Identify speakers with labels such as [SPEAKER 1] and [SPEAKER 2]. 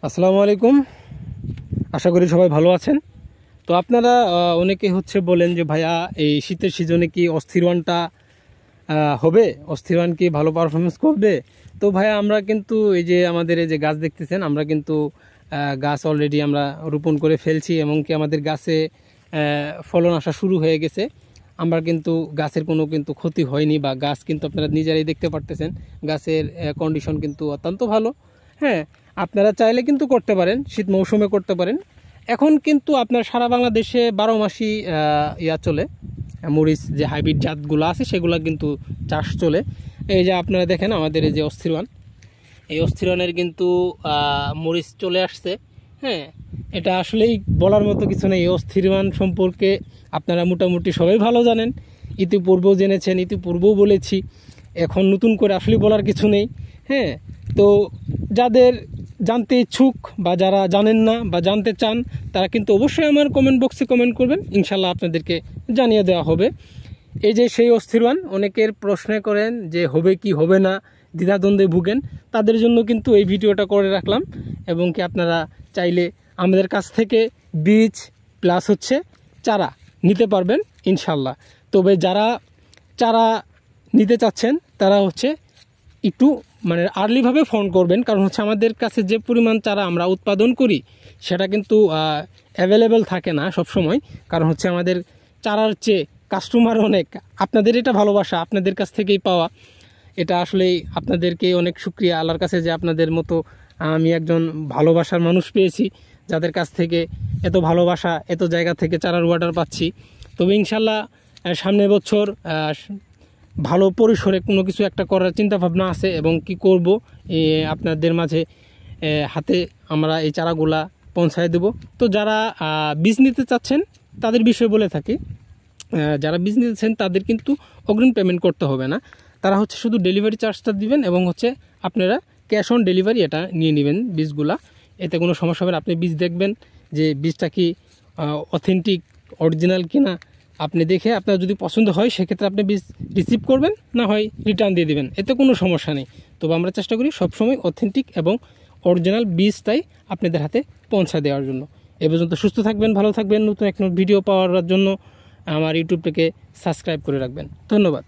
[SPEAKER 1] আসসালামু আলাইকুম। আশা করি সবাই ভালো আছেন। তো আপনারা অনেকে বলেন যে ভাইয়া এই শীতের সিজনে কি অস্থির ওয়ানটা হবে, অস্থির ওয়ান কি ভালো পারফরমেন্স করবে? তো ভাইয়া আমরা কিন্তু এই যে আমাদের এই যে গাছ দেখতেছেন, আমরা কিন্তু গাছ অলরেডি আমরা রোপণ করে ফেলছি এবং কি আমাদের গাছে ফলন আসা শুরু হয়ে গেছে। আমরা কিন্তু গাছের কোনো কিন্তু ক্ষতি হয়নি, বা গাছ কিন্তু আপনারা নিজেরাই দেখতে পারতেছেন গাছের কন্ডিশন কিন্তু অত্যন্ত ভালো। হ্যাঁ, আপনারা চাইলে কিন্তু করতে পারেন, শীত মৌসুমে করতে পারেন। এখন কিন্তু আপনার সারা বাংলাদেশে 12 মাসই চলে, মরিচ যে হাইব্রিড জাতগুলো আছে সেগুলো কিন্তু চাষ চলে। এই যে আপনারা দেখেন আমাদের এই যে অস্থির ওয়ান, এই অস্থির ওয়ানের কিন্তু মরিচ চলে আসছে। হ্যাঁ, এটা আসলেই বলার মতো কিছু নেই। এই অস্থির ওয়ান সম্পর্কে আপনারা মোটামুটি সবাই ভালো জানেন, ইতিপূর্বেও জেনেছেন, ইতিপূর্বেও বলেছি। এখন নতুন করে আসলে বলার কিছু নেই। হ্যাঁ, তো যাদের জানতে ইচ্ছুক বা যারা জানেন না বা জানতে চান, তারা কিন্তু অবশ্যই আমার কমেন্ট বক্সে কমেন্ট করবেন, ইনশাল্লাহ আপনাদেরকে জানিয়ে দেওয়া হবে। এই যে সেই অস্থির ওয়ান, অনেকের প্রশ্ন করেন যে হবে কি হবে না, দ্বিধাদ্বন্দ্বে ভুগেন, তাদের জন্য কিন্তু এই ভিডিওটা করে রাখলাম। এবং কি আপনারা চাইলে আমাদের কাছ থেকে বীজ প্লাস চারা নিতে পারবেন ইনশাল্লাহ। তবে যারা চারা নিতে চাচ্ছেন তারা একটু আর্লিভাবে ফোন করবেন, কারণ আমাদের কাছে যে পরিমাণ চারা আমরা উৎপাদন করি সেটা কিন্তু অ্যাভেলেবেল থাকে না সব সময়। কারণ আমাদের চারার চেয়ে কাস্টমার অনেক। আপনাদের এটা ভালোবাসা, আপনাদের কাছ থেকেই পাওয়া। এটা আসলেই আপনাদেরকে অনেক শুকরিয়া আল্লাহর কাছে যে আপনাদের মতো আমি একজন ভালোবাসার মানুষ পেয়েছি, যাদের কাছ থেকে এত ভালোবাসা, এত জায়গা থেকে চারার অর্ডার পাচ্ছি। তবে ইনশাল্লাহ সামনের বছর ভালো পরিসরে কোনো কিছু একটা করার চিন্তা ভাবনা আছে, এবং কি করব আপনাদের মাঝে হাতে আমরা এই চারাগুলা পৌঁছায় দেব। তো যারা বীজ নিতে চাচ্ছেন তাদের বিষয়ে বলে থাকি, যারা বীজ নিতে চাচ্ছেন তাদের কিন্তু অগ্রিম পেমেন্ট করতে হবে না। তারা শুধু ডেলিভারি চার্জটা দিবেন এবং আপনারা ক্যাশ অন ডেলিভারি এটা নিয়ে নেবেন বীজগুলা। এতে কোনো সমস্যা হবে না। আপনি বীজ দেখবেন যে বীজটা কি অথেন্টিক অরিজিনাল কিনা, আপনি দেখে আপনার যদি পছন্দ হয় সেক্ষেত্রে আপনি বীজ রিসিভ করবেন, না হয় রিটার্ন দিয়ে দেবেন, এতে কোনো সমস্যা নেই। তবে আমরা চেষ্টা করি সবসময় অথেন্টিক এবং অরিজিনাল বীজটাই আপনাদের হাতে পৌঁছা দেওয়ার জন্য। এ পর্যন্ত সুস্থ থাকবেন, ভালো থাকবেন। নতুন এক ভিডিও পাওয়ার জন্য আমার ইউটিউবটাকে সাবস্ক্রাইব করে রাখবেন। ধন্যবাদ।